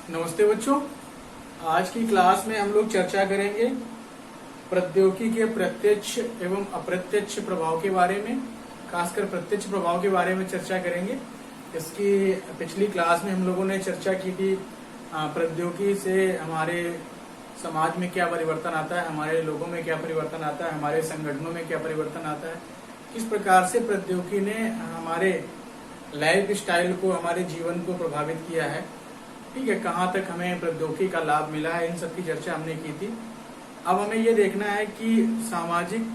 नमस्ते बच्चों। आज की क्लास में हम लोग चर्चा करेंगे प्रौद्योगिकी के प्रत्यक्ष एवं अप्रत्यक्ष प्रभाव के बारे में। खासकर प्रत्यक्ष प्रभाव के बारे में चर्चा करेंगे। इसकी पिछली क्लास में हम लोगों ने चर्चा की थी प्रौद्योगिकी से हमारे समाज में क्या परिवर्तन आता है, हमारे लोगों में क्या परिवर्तन आता है, हमारे संगठनों में क्या परिवर्तन आता है, किस प्रकार से प्रौद्योगिकी ने हमारे लाइफ स्टाइल को, हमारे जीवन को प्रभावित किया है। ठीक है, कहाँ तक हमें प्रौद्योगिकी का लाभ मिला है, इन सब की चर्चा हमने की थी। अब हमें ये देखना है कि सामाजिक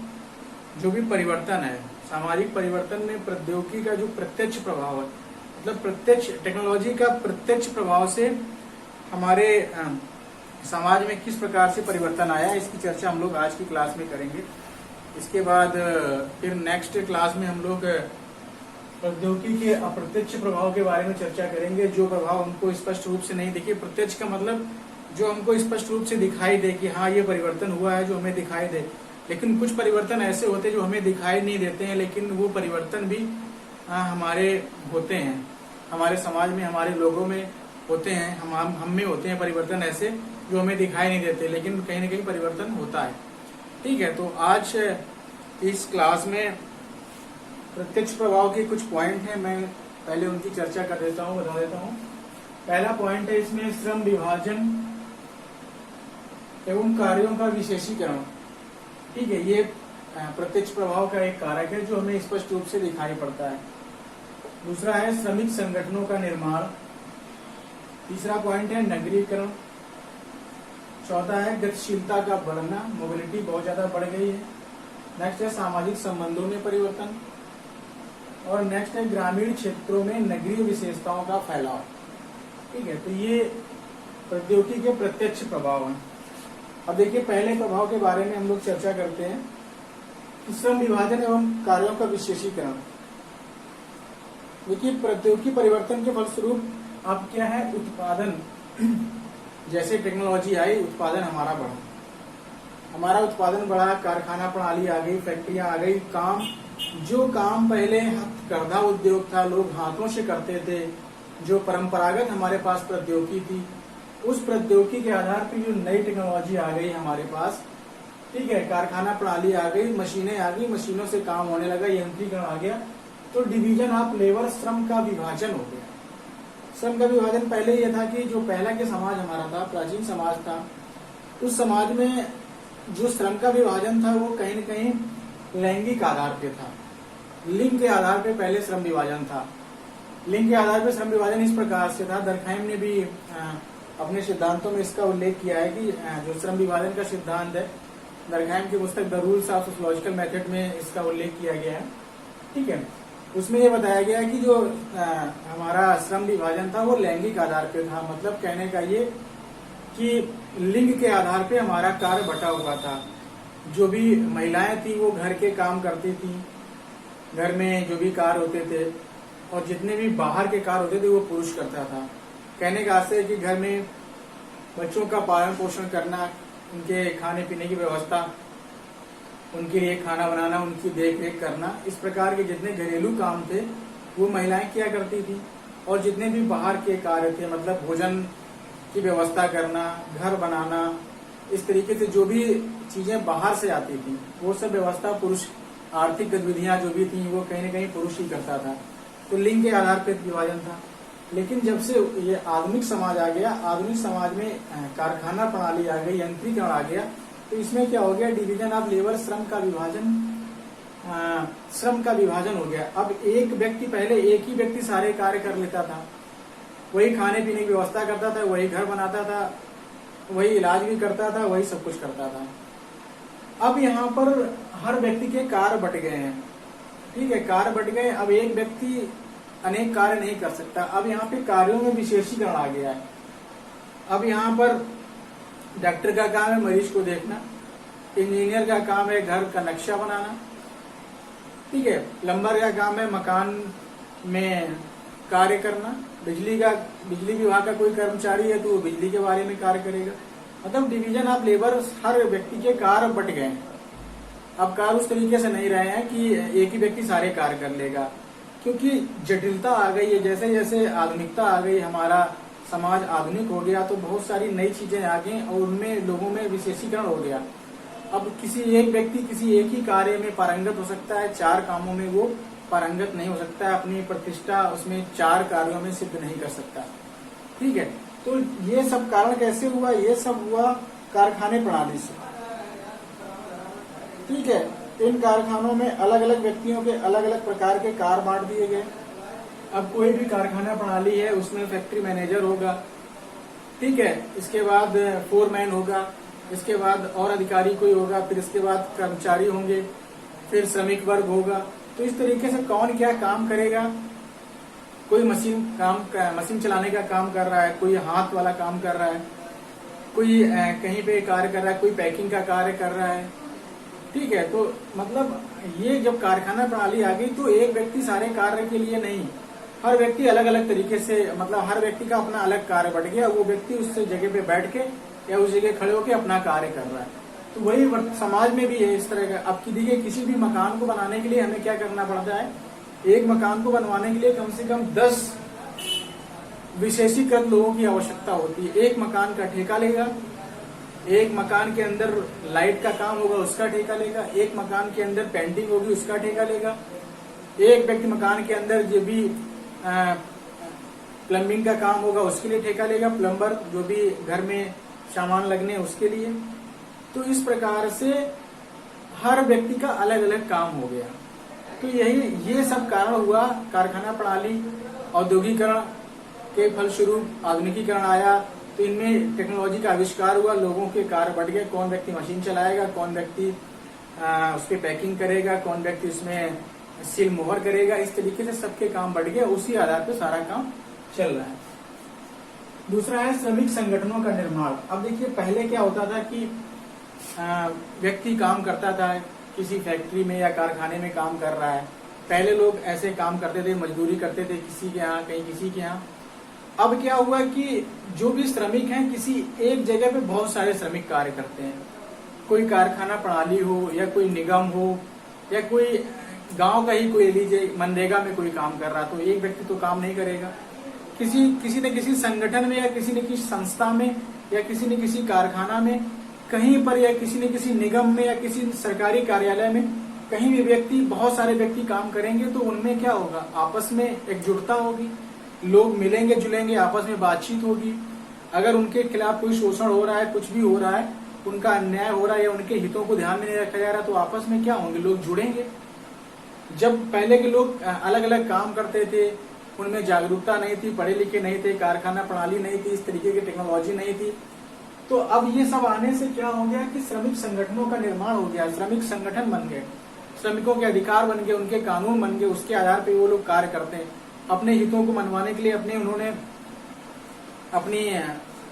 जो भी परिवर्तन है, सामाजिक परिवर्तन में प्रौद्योगिकी का जो प्रत्यक्ष प्रभाव है, मतलब प्रत्यक्ष टेक्नोलॉजी का प्रत्यक्ष प्रभाव से हमारे समाज में किस प्रकार से परिवर्तन आया, इसकी चर्चा हम लोग आज की क्लास में करेंगे। इसके बाद फिर नेक्स्ट क्लास में हम लोग प्रौद्योगिकी के अप्रत्यक्ष प्रभाव के बारे में चर्चा करेंगे। जो प्रभाव हमको स्पष्ट रूप से नहीं दिखे, प्रत्यक्ष का मतलब जो हमको स्पष्ट रूप से दिखाई दे कि हाँ ये परिवर्तन हुआ है, जो हमें दिखाई दे। लेकिन कुछ परिवर्तन ऐसे होते हैं जो हमें दिखाई नहीं देते हैं, लेकिन वो परिवर्तन भी हमारे होते हैं, हमारे समाज में, हमारे लोगों में होते हैं, हम में होते हैं परिवर्तन ऐसे जो हमें दिखाई नहीं देते, लेकिन कहीं ना कहीं परिवर्तन होता है। ठीक है, तो आज इस क्लास में प्रत्यक्ष प्रभाव के कुछ पॉइंट हैं, मैं पहले उनकी चर्चा कर देता हूँ, बता देता हूँ। पहला पॉइंट है इसमें श्रम विभाजन एवं कार्यों का विशेषीकरण। ठीक है, ये प्रत्यक्ष प्रभाव का एक कारक है जो हमें स्पष्ट रूप से दिखाई पड़ता है। दूसरा है श्रमिक संगठनों का निर्माण। तीसरा पॉइंट है नगरीकरण। चौथा है गतिशीलता का बढ़ना, मोबिलिटी बहुत ज्यादा बढ़ गई है। नेक्स्ट है सामाजिक संबंधों में परिवर्तन। और नेक्स्ट है ग्रामीण क्षेत्रों में नगरीय विशेषताओं का फैलाव। ठीक है, तो ये प्रौद्योगिकी के प्रत्यक्ष प्रभाव हैं। अब देखिए, पहले प्रभाव के बारे में हम लोग चर्चा करते हैं कि श्रम विभाजन एवं कार्यों का विशेषीकरण। देखिए, प्रौद्योगिकी परिवर्तन के फलस्वरूप अब क्या है, उत्पादन, जैसे टेक्नोलॉजी आई, उत्पादन हमारा बढ़ा, हमारा उत्पादन बढ़ा, कारखाना प्रणाली आ गई, फैक्ट्रियां आ गई। जो काम पहले हथकरघा उद्योग था, लोग हाथों से करते थे, जो परंपरागत हमारे पास प्रौद्योगिकी थी, उस प्रौद्योगिकी के आधार पर जो नई टेक्नोलॉजी आ गई हमारे पास, ठीक है, कारखाना प्रणाली आ गई, मशीनें आ गई, मशीनों से काम होने लगा, यंत्रीकरण आ गया, तो डिवीजन ऑफ लेबर, श्रम का विभाजन हो गया। श्रम का विभाजन पहले यह था कि जो पहला के समाज हमारा था, प्राचीन समाज था, उस समाज में जो श्रम का विभाजन था वो कहीं न कहीं लैंगिक आधार पे था, लिंग के आधार पे पहले श्रम विभाजन था। लिंग के आधार पे श्रम विभाजन इस प्रकार से था, दरखाइम ने भी अपने सिद्धांतों में इसका उल्लेख किया है कि जो श्रम विभाजन का सिद्धांत है, दरखाइम की पुस्तक the rules of sociological method में इसका उल्लेख किया गया है। ठीक है, उसमें ये बताया गया है कि जो हमारा श्रम विभाजन था वो लैंगिक आधार पे था। मतलब कहने का ये कि लिंग के आधार पे हमारा कार्य बटा हुआ था। जो भी महिलाएं थी वो घर के काम करती थी, घर में जो भी कार्य होते थे, और जितने भी बाहर के कार्य होते थे वो पुरुष करता था। कहने का आशय है कि घर में बच्चों का पालन पोषण करना, उनके खाने पीने की व्यवस्था, उनके लिए खाना बनाना, उनकी देख रेख करना, इस प्रकार के जितने घरेलू काम थे वो महिलाएं किया करती थी। और जितने भी बाहर के कार्य थे, मतलब भोजन की व्यवस्था करना, घर बनाना, इस तरीके से जो भी चीजें बाहर से आती थी वो सब व्यवस्था पुरुष, आर्थिक गतिविधियां जो भी थी वो कहीं न कहीं पुरुष ही करता था। तो लिंग के आधार पर विभाजन था। लेकिन जब से ये आधुनिक समाज आ गया, आधुनिक समाज में कारखाना प्रणाली आ गई, यंत्रीकरण आ गया, तो इसमें क्या हो गया, डिवीजन ऑफ लेबर, श्रम का विभाजन हो गया। अब एक व्यक्ति, पहले एक ही व्यक्ति सारे कार्य कर लेता था, वही खाने पीने की व्यवस्था करता था, वही घर बनाता था, वही इलाज भी करता था, वही सब कुछ करता था। अब यहाँ पर हर व्यक्ति के कार्य बट गए हैं। ठीक है, कार्य बट गए। अब एक व्यक्ति अनेक कार्य नहीं कर सकता। अब यहाँ पे कार्यों में विशेषीकरण आ गया है। अब यहाँ पर डॉक्टर का काम है मरीज को देखना, इंजीनियर का काम है घर का नक्शा बनाना, ठीक है, प्लम्बर का काम है मकान में कार्य करना, बिजली विभाग का कोई कर्मचारी है तो वो बिजली के बारे में कार्य करेगा। मतलब डिवीजन ऑफ लेबर, हर व्यक्ति के कार्य बट गए। अब कार्य उस तरीके से नहीं रहे हैं कि एक ही व्यक्ति सारे कार्य कर लेगा, क्योंकि जटिलता आ गई है। जैसे जैसे आधुनिकता आ गई, हमारा समाज आधुनिक हो गया तो बहुत सारी नई चीजें आ गई और उनमें लोगों में विशेषीकरण हो गया। अब किसी एक व्यक्ति किसी एक ही कार्य में पारंगत हो सकता है, 4 कामों में वो पारंगत नहीं हो सकता है, अपनी प्रतिष्ठा उसमें 4 कार्यों में सिद्ध नहीं कर सकता। ठीक है, तो ये सब कारण कैसे हुआ? ये सब हुआ कारखाने प्रणाली से। ठीक है, इन कारखानों में अलग अलग व्यक्तियों के अलग अलग प्रकार के कार्य बांट दिए गए। अब कोई भी कारखाना प्रणाली है उसमें फैक्ट्री मैनेजर होगा, ठीक है, इसके बाद फोरमैन होगा, इसके बाद और अधिकारी कोई होगा, फिर इसके बाद कर्मचारी होंगे, फिर श्रमिक वर्ग होगा। तो इस तरीके से कौन क्या काम करेगा? कोई मशीन चलाने का काम कर रहा है, कोई हाथ वाला काम कर रहा है, कोई कहीं पे कार्य कर रहा है, कोई पैकिंग का कार्य कर रहा है। ठीक है, तो मतलब ये जब कारखाना प्रणाली आ गई तो एक व्यक्ति सारे कार्य के लिए नहीं, हर व्यक्ति अलग अलग तरीके से, मतलब हर व्यक्ति का अपना अलग कार्य बढ़ गया। वो व्यक्ति उस जगह पे बैठ के या उस जगह खड़े होकर अपना कार्य कर रहा है। तो वही समाज में भी है इस तरह का। अब देखिए, किसी भी मकान को बनाने के लिए हमें क्या करना पड़ता है? एक मकान को बनवाने के लिए कम से कम 10 विशेषीकृत लोगों की आवश्यकता होती है। एक मकान का ठेका लेगा, एक मकान के अंदर लाइट का काम होगा उसका ठेका लेगा, एक मकान के अंदर पेंटिंग होगी उसका ठेका लेगा, एक व्यक्ति मकान के अंदर जो भी प्लम्बिंग का काम होगा उसके लिए ठेका लेगा, प्लम्बर जो भी घर में सामान लगने उसके लिए। तो इस प्रकार से हर व्यक्ति का अलग अलग काम हो गया। तो ये सब कारण हुआ कारखाना प्रणाली, औद्योगिकरण के फलस्वरूप आधुनिकीकरण आया। तो इनमें टेक्नोलॉजी का आविष्कार हुआ, लोगों के कार्य बढ़ गए। कौन व्यक्ति मशीन चलाएगा, कौन व्यक्ति उस पर पैकिंग करेगा, कौन व्यक्ति उसमें सील मोहर करेगा, इस तरीके से सबके काम बढ़ गया। उसी आधार पर सारा काम चल रहा है। दूसरा है श्रमिक संगठनों का निर्माण। अब देखिए, पहले क्या होता था कि व्यक्ति काम करता था, किसी फैक्ट्री में या कारखाने में काम कर रहा है। पहले लोग ऐसे काम करते थे, मजदूरी करते थे किसी के यहाँ, कहीं किसी के यहाँ। अब क्या हुआ कि जो भी श्रमिक हैं, किसी एक जगह पे बहुत सारे श्रमिक कार्य करते हैं। कोई कारखाना प्रणाली हो या कोई निगम हो या कोई गांव का ही कोई लीजिए, मनरेगा में कोई काम कर रहा, तो एक व्यक्ति तो काम नहीं करेगा। किसी न किसी संगठन में या किसी न किसी संस्था में या किसी न किसी कारखाना में कहीं पर या किसी न किसी निगम में या किसी सरकारी कार्यालय में कहीं भी व्यक्ति, बहुत सारे व्यक्ति काम करेंगे। तो उनमें क्या होगा? आपस में एकजुटता होगी, लोग मिलेंगे जुलेंगे, आपस में बातचीत होगी। अगर उनके खिलाफ कोई शोषण हो रहा है, कुछ भी हो रहा है, उनका अन्याय हो रहा है या उनके हितों को ध्यान में नहीं रखा जा रहा, तो आपस में क्या होंगे? लोग जुड़ेंगे। जब पहले के लोग अलग अलग काम करते थे, उनमें जागरूकता नहीं थी, पढ़े लिखे नहीं थे, कारखाना प्रणाली नहीं थी, इस तरीके की टेक्नोलॉजी नहीं थी। तो अब ये सब आने से क्या हो गया कि श्रमिक संगठनों का निर्माण हो गया, श्रमिक संगठन बन गए, श्रमिकों के अधिकार बन गए, उनके कानून बन गए। उसके आधार पर वो लोग कार्य करते हैं। अपने हितों को मनवाने के लिए उन्होंने अपनी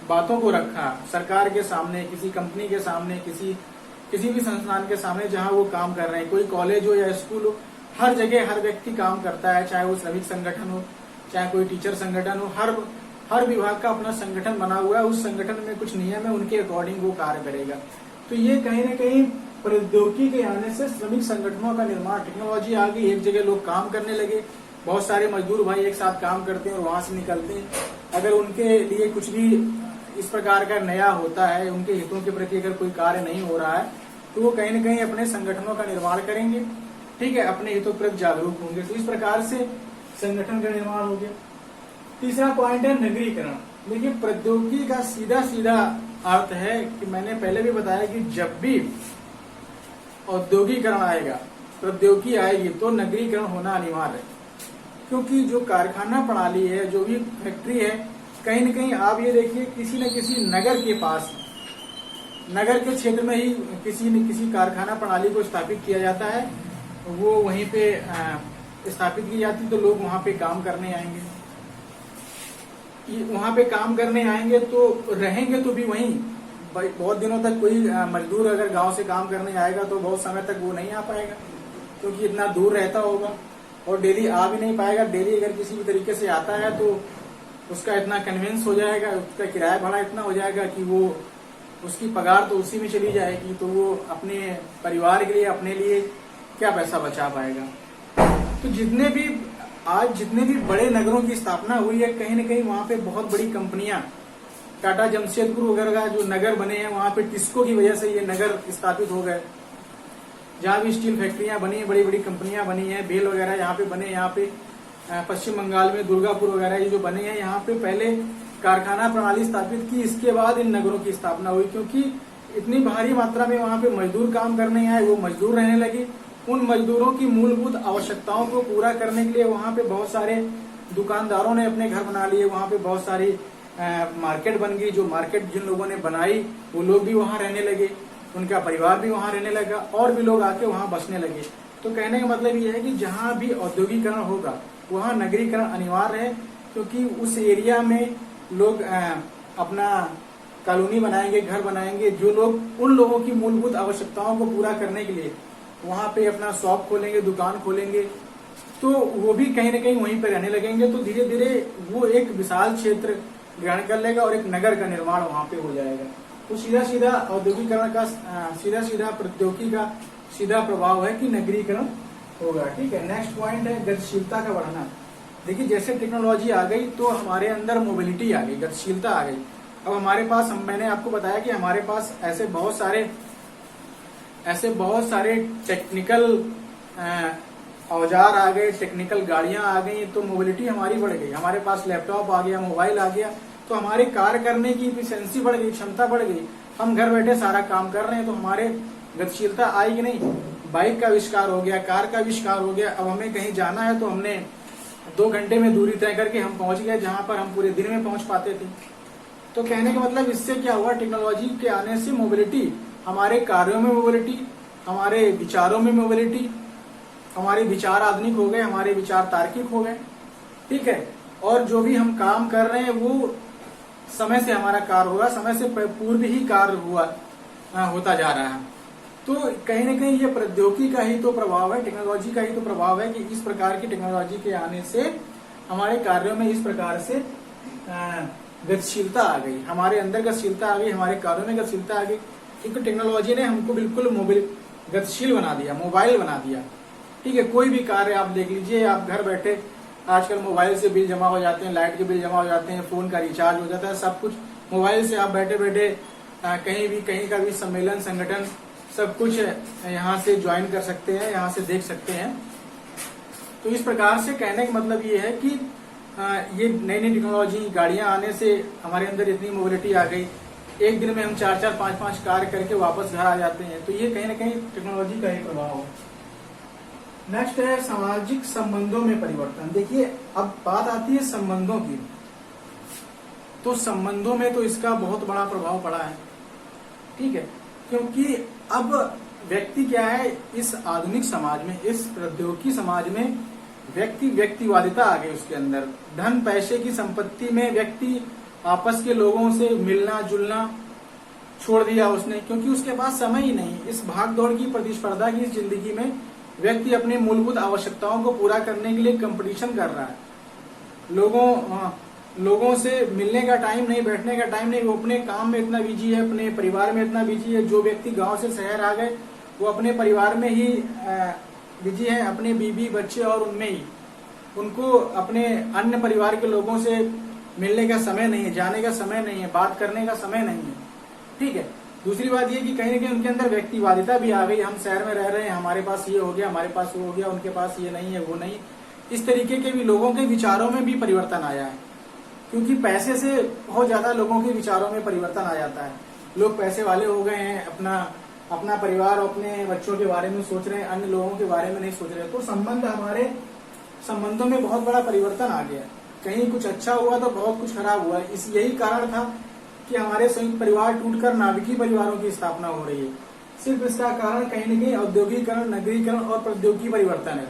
बातों को रखा सरकार के सामने, किसी कंपनी के सामने, किसी भी संस्थान के सामने जहां वो काम कर रहे हैं। कोई कॉलेज हो या स्कूल हो, हर जगह हर व्यक्ति काम करता है, चाहे वो श्रमिक संगठन हो, चाहे कोई टीचर संगठन हो। हर विभाग का अपना संगठन बना हुआ है। उस संगठन में कुछ नियम है, उनके अकॉर्डिंग वो कार्य करेगा। तो ये कहीं न कहीं प्रौद्योगिकी के आने से श्रमिक संगठनों का निर्माण, टेक्नोलॉजी आ गई, एक जगह लोग काम करने लगे। बहुत सारे मजदूर भाई एक साथ काम करते हैं और वहां से निकलते हैं। अगर उनके लिए कुछ भी इस प्रकार का नया होता है, उनके हितों के प्रति अगर कोई कार्य नहीं हो रहा है, तो वो कहीं न कहीं अपने संगठनों का निर्माण करेंगे। ठीक है, अपने हितों के प्रति जागरूक होंगे। तो इस प्रकार से संगठन का निर्माण हो गया। तीसरा पॉइंट है नगरीकरण। देखिए, प्रौद्योगिकी का सीधा अर्थ है कि मैंने पहले भी बताया कि जब भी औद्योगिकरण आएगा, प्रौद्योगिकी आएगी, तो नगरीकरण होना अनिवार्य है। क्योंकि जो कारखाना प्रणाली है, जो भी फैक्ट्री है, कहीं न कहीं आप ये देखिए किसी न किसी नगर के पास, नगर के क्षेत्र में ही किसी न किसी कारखाना प्रणाली को स्थापित किया जाता है। वो वहीं पे स्थापित की जाती, तो लोग वहां पे काम करने आएंगे। वहां पे काम करने आएंगे तो रहेंगे तो भी वहीं। बहुत दिनों तक कोई मजदूर अगर गांव से काम करने आएगा तो बहुत समय तक वो नहीं आ पाएगा, क्योंकि इतना दूर रहता होगा और डेली आ भी नहीं पाएगा। डेली अगर किसी भी तरीके से आता है तो उसका इतना कन्वेंस हो जाएगा, उसका किराया भाड़ा इतना हो जाएगा कि वो उसकी पगार तो उसी में चली जाएगी। तो वो अपने परिवार के लिए, अपने लिए क्या पैसा बचा पाएगा। तो जितने भी आज जितने भी बड़े नगरों की स्थापना हुई है, कहीं न कहीं वहां पे बहुत बड़ी कंपनियां, टाटा जमशेदपुर वगैरह का जो नगर बने हैं, वहां पे टिस्को की वजह से ये नगर स्थापित हो गए। जहां भी स्टील फैक्ट्रियां बनी, बड़ी बड़ी कंपनियां बनी हैं, बेल वगैरह यहाँ पे बने, यहाँ पे पश्चिम बंगाल में दुर्गापुर वगैरह ये जो बने हैं, यहाँ पे पहले कारखाना प्रणाली स्थापित की, इसके बाद इन नगरों की स्थापना हुई। क्योंकि इतनी भारी मात्रा में वहां पे मजदूर काम करने आए, वो मजदूर रहने लगे। उन मजदूरों की मूलभूत आवश्यकताओं को पूरा करने के लिए वहां पे बहुत सारे दुकानदारों ने अपने घर बना लिए, वहां पे बहुत सारी मार्केट बन गई। जो मार्केट जिन लोगों ने बनाई वो लोग भी वहां रहने लगे, उनका परिवार भी वहां रहने लगा, और भी लोग आके वहां बसने लगे। तो कहने का मतलब ये है कि जहां भी औद्योगिकरण होगा वहां नगरीकरण अनिवार्य है, क्योंकि उस एरिया में लोग अपना कॉलोनी बनाएंगे, घर बनाएंगे। जो लोग उन लोगों की मूलभूत आवश्यकताओं को पूरा करने के लिए वहां पे अपना शॉप खोलेंगे, दुकान खोलेंगे, तो वो भी कहीं न कहीं वहीं पे रहने लगेंगे। तो धीरे धीरे वो एक विशाल क्षेत्र ग्रहण कर लेगा और एक नगर का निर्माण वहां पे हो जाएगा। तो सीधा सीधा औद्योगिकरण का सीधा सीधा प्रौद्योगिकी का सीधा प्रभाव है कि नगरीकरण होगा। ठीक है, नेक्स्ट पॉइंट है गतिशीलता का बढ़ना। देखिए, जैसे टेक्नोलॉजी आ गई तो हमारे अंदर मोबिलिटी आ गई, गतिशीलता आ गई। अब हमारे पास, मैंने आपको बताया कि हमारे पास ऐसे बहुत सारे टेक्निकल औजार आ गए, टेक्निकल गाड़ियां आ गई, तो मोबिलिटी हमारी बढ़ गई। हमारे पास लैपटॉप आ गया, मोबाइल आ गया, तो हमारे कार्य करने की इफिशिएंसी बढ़ गई, क्षमता बढ़ गई। हम घर बैठे सारा काम कर रहे हैं, तो हमारे गतिशीलता आएगी नहीं। बाइक का आविष्कार हो गया, कार का आविष्कार हो गया। अब हमें कहीं जाना है तो हमने 2 घंटे में दूरी तय करके हम पहुंच गए जहां पर हम पूरे दिन में पहुंच पाते थे। तो कहने का मतलब इससे क्या हुआ, टेक्नोलॉजी के आने से मोबिलिटी, हमारे कार्यों में मोबिलिटी, हमारे विचारों में मोबिलिटी, हमारे विचार आधुनिक हो गए, हमारे विचार तार्किक हो गए। ठीक है, और जो भी हम काम कर रहे हैं वो समय से हमारा कार्य होगा, समय से पूर्व ही कार्य होता जा रहा है। तो कहीं न कहीं ये प्रौद्योगिकी का ही तो प्रभाव है, टेक्नोलॉजी का ही तो प्रभाव है कि इस प्रकार की टेक्नोलॉजी के आने से हमारे कार्यों में इस प्रकार से गतिशीलता आ गई, हमारे अंदर गतिशीलता आ गई, हमारे कार्यों में गतिशीलता आ गई। क्योंकि टेक्नोलॉजी ने हमको बिल्कुल गतिशील बना दिया, मोबाइल बना दिया। ठीक है, कोई भी कार्य आप देख लीजिए, आप घर बैठे आजकल मोबाइल से बिल जमा हो जाते हैं, लाइट के बिल जमा हो जाते हैं, फोन का रिचार्ज हो जाता है, सब कुछ मोबाइल से। आप बैठे बैठे कहीं का भी सम्मेलन, संगठन, सब कुछ यहाँ से ज्वाइन कर सकते हैं, यहाँ से देख सकते हैं। तो इस प्रकार से कहने का मतलब ये है कि ये नई नई टेक्नोलॉजी, गाड़ियां आने से हमारे अंदर इतनी मोबिलिटी आ गई। एक दिन में हम 4-4, 5-5 कार्य करके वापस घर आ जाते हैं। तो ये कहीं ना कहीं टेक्नोलॉजी का ही प्रभाव है। नेक्स्ट है सामाजिक संबंधों में परिवर्तन। देखिए, अब बात आती है संबंधों की, तो संबंधों में तो इसका बहुत बड़ा प्रभाव पड़ा है। ठीक है, क्योंकि अब व्यक्ति क्या है, इस आधुनिक समाज में, इस प्रौद्योगिकी समाज में व्यक्तिवादिता आ गई उसके अंदर। धन पैसे की संपत्ति में व्यक्ति आपस के लोगों से मिलना जुलना छोड़ दिया उसने, क्योंकि उसके पास समय ही नहीं। इस भाग दौड़ की, प्रतिस्पर्धा की इस जिंदगी में व्यक्ति अपने मूलभूत आवश्यकताओं को पूरा करने के लिए कंपटीशन कर रहा है। लोगों से मिलने का टाइम नहीं, बैठने का टाइम नहीं, वो अपने काम में इतना बिजी है, अपने परिवार में इतना बिजी है। जो व्यक्ति गांव से शहर आ गए वो अपने परिवार में ही बिजी है, अपने बीवी बच्चे और उनमें ही। उनको अपने अन्य परिवार के लोगों से मिलने का समय नहीं है, जाने का समय नहीं है, बात करने का समय नहीं है। ठीक है, दूसरी बात ये कि कहीं ना कहीं उनके अंदर व्यक्तिवादिता भी आ गई। हम शहर में रह रहे हैं, हमारे पास ये हो गया, हमारे पास वो हो गया, उनके पास ये नहीं है, वो नहीं। इस तरीके के भी लोगों के विचारों में भी परिवर्तन आया है, क्योंकि पैसे से बहुत ज्यादा लोगों के विचारों में परिवर्तन आ जाता है। लोग पैसे वाले हो गए हैं, अपना परिवार, अपने बच्चों के बारे में सोच रहे हैं, अन्य लोगों के बारे में नहीं सोच रहे। तो हमारे संबंधों में बहुत बड़ा परिवर्तन आ गया। कहीं कुछ अच्छा हुआ तो बहुत कुछ खराब हुआ। यही कारण था कि हमारे संयुक्त परिवार टूटकर नाभिकीय परिवारों की स्थापना हो रही है। सिर्फ इसका कारण कहीं न कहीं औद्योगिकरण, नगरीकरण और प्रौद्योगिकी परिवर्तन है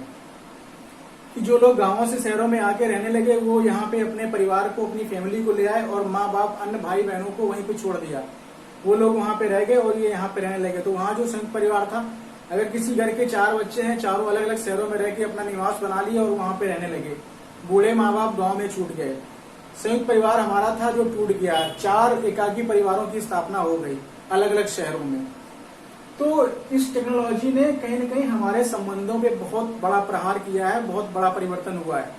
कि जो लोग गांवों से शहरों में आके रहने लगे वो यहाँ पे अपने परिवार को, अपनी फैमिली को ले आए और माँ बाप, अन्य भाई बहनों को वहीं पे छोड़ दिया। वो लोग वहां पे रह गए और ये यहाँ पे रहने लगे। तो वहां जो संयुक्त परिवार था, अगर किसी घर के 4 बच्चे हैं, चारों अलग अलग शहरों में रह के अपना निवास बना लिया और वहां पे रहने लगे। बूढ़े माँ बाप गाँव में छूट गए। संयुक्त परिवार हमारा था जो टूट गया। 4 एकाकी परिवारों की स्थापना हो गई अलग अलग शहरों में। तो इस टेक्नोलॉजी ने कहीं न कहीं हमारे संबंधों पे बहुत बड़ा प्रहार किया है, बहुत बड़ा परिवर्तन हुआ है।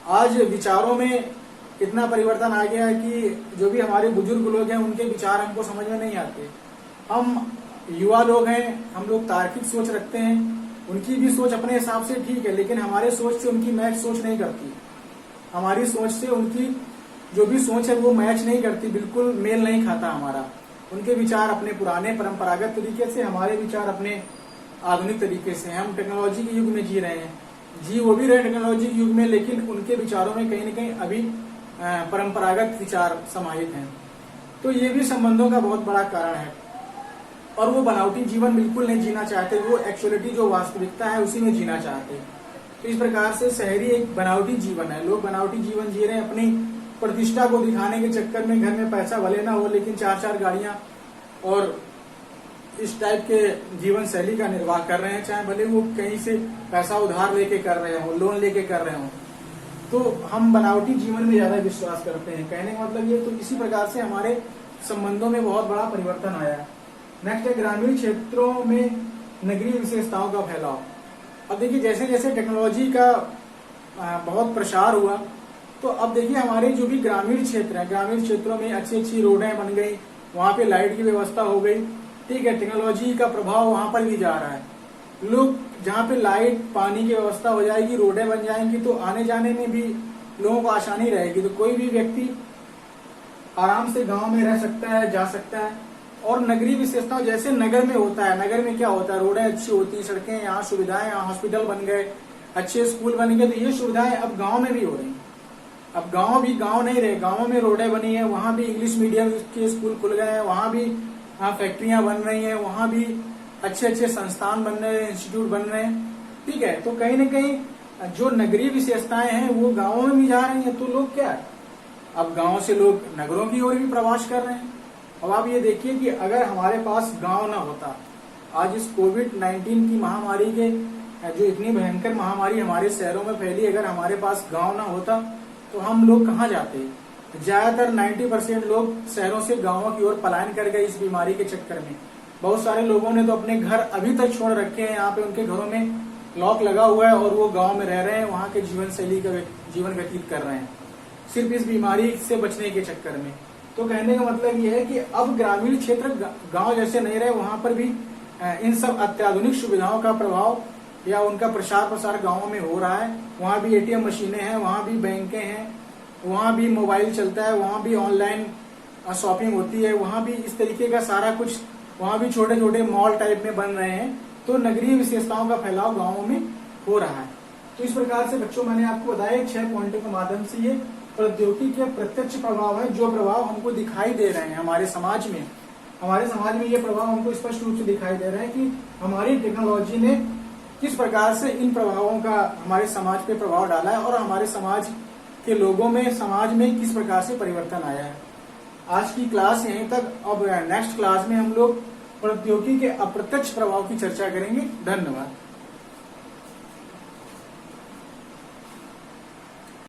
आज विचारों में इतना परिवर्तन आ गया है कि जो भी हमारे बुजुर्ग लोग हैं उनके विचार हमको समझ में नहीं आते। हम युवा लोग हैं, हम लोग तार्किक सोच रखते हैं, उनकी भी सोच अपने हिसाब से ठीक है, लेकिन हमारे सोच से उनकी मैच सोच नहीं करती। हमारी सोच से उनकी जो भी सोच है वो मैच नहीं करती, बिल्कुल मेल नहीं खाता हमारा। उनके विचार अपने पुराने परंपरागत तरीके से, हमारे विचार अपने आधुनिक तरीके से। हम टेक्नोलॉजी के युग में जी रहे हैं, जी वो भी रहे टेक्नोलॉजी के युग में, लेकिन उनके विचारों में कहीं न कहीं अभी परंपरागत विचार समाहित हैं। तो ये भी संबंधों का बहुत बड़ा कारण है। और वो बनावटी जीवन बिल्कुल नहीं जीना चाहते, वो एक्चुअलिटी जो वास्तविकता है उसी में जीना चाहते। तो इस प्रकार से शहरी एक बनावटी जीवन है, लोग बनावटी जीवन जी रहे हैं, अपनी प्रतिष्ठा को दिखाने के चक्कर में घर में पैसा भले ना हो लेकिन 4-4 गाड़ियां और इस टाइप के जीवन शैली का निर्वाह कर रहे हैं, चाहे भले वो कहीं से पैसा उधार लेके कर रहे हो, लोन लेके कर रहे हो। तो हम बनावटी जीवन में ज्यादा विश्वास करते हैं, कहने का मतलब ये। तो इसी प्रकार से हमारे संबंधों में बहुत बड़ा परिवर्तन आया है। नेक्स्ट है ग्रामीण क्षेत्रों में नगरीय विशेषताओं का फैलाव। अब देखिए जैसे जैसे टेक्नोलॉजी का बहुत प्रसार हुआ, तो अब देखिए हमारे जो भी ग्रामीण क्षेत्र है, ग्रामीण क्षेत्रों में अच्छी अच्छी रोडें बन गई, वहां पे लाइट की व्यवस्था हो गई, ठीक है, टेक्नोलॉजी का प्रभाव वहां पर भी जा रहा है। लोग जहाँ पे लाइट पानी की व्यवस्था हो जाएगी, रोडें बन जाएंगी, तो आने जाने में भी लोगों को आसानी रहेगी। तो कोई भी व्यक्ति आराम से गांव में रह सकता है, जा सकता है। और नगरीय विशेषता जैसे नगर में होता है, नगर में क्या होता है, रोडें अच्छी होती है, सड़कें, यहाँ सुविधाएं, यहाँ हॉस्पिटल बन गए, अच्छे स्कूल बन गए। तो ये सुविधाएं अब गाँव में भी हो रही। अब गाँव भी गाँव नहीं रहे, गाँव में रोडें बनी है, वहां भी इंग्लिश मीडियम के स्कूल खुल गए हैं, वहां भी फैक्ट्रियां बन रही हैं, वहां भी अच्छे अच्छे संस्थान बन रहे हैं, इंस्टीट्यूट बन रहे हैं, ठीक है। तो कहीं न कहीं जो नगरीय विशेषताएं हैं वो गाँवों में भी जा रही हैं। तो लोग क्या है, अब गाँव से लोग नगरों की ओर भी प्रवास कर रहे हैं। अब आप ये देखिए कि अगर हमारे पास गांव ना होता, आज इस कोविड-19 की महामारी के जो इतनी भयंकर महामारी हमारे शहरों में फैली, अगर हमारे पास गांव ना होता तो हम लोग कहाँ जाते। ज्यादातर 90% लोग शहरों से गांवों की ओर पलायन कर गए इस बीमारी के चक्कर में। बहुत सारे लोगों ने तो अपने घर अभी तक छोड़ रखे हैं, यहाँ पे उनके घरों में लॉक लगा हुआ है और वो गाँव में रह रहे हैं, वहाँ के जीवन शैली का जीवन व्यतीत कर रहे हैं, सिर्फ इस बीमारी से बचने के चक्कर में। तो कहने का मतलब ये है कि अब ग्रामीण क्षेत्र गांव जैसे नहीं रहे, वहां पर भी इन सब अत्याधुनिक सुविधाओं का प्रभाव या उनका प्रसार प्रसार गांवों में हो रहा है। वहां भी एटीएम मशीनें हैं, वहां भी बैंकें हैं, वहां भी मोबाइल चलता है, वहां भी ऑनलाइन शॉपिंग होती है, वहां भी इस तरीके का सारा कुछ, वहां भी छोटे छोटे मॉल टाइप में बन रहे हैं। तो नगरीय विशेषताओं का फैलाव गाँवों में हो रहा है। तो इस प्रकार से बच्चों मैंने आपको बताया 6 पॉइंटों के माध्यम से ये प्रौद्योगिकी के प्रत्यक्ष प्रभाव है, जो प्रभाव हमको दिखाई दे रहे हैं हमारे समाज में। हमारे समाज में ये प्रभाव हमको स्पष्ट रूप से दिखाई दे रहे हैं कि हमारी टेक्नोलॉजी ने किस प्रकार से इन प्रभावों का हमारे समाज पे प्रभाव डाला है और हमारे समाज के लोगों में, समाज में किस प्रकार से परिवर्तन आया है। आज की क्लास यहीं तक। अब नेक्स्ट क्लास में हम लोग प्रौद्योगिकी के अप्रत्यक्ष प्रभाव की चर्चा करेंगे। धन्यवाद।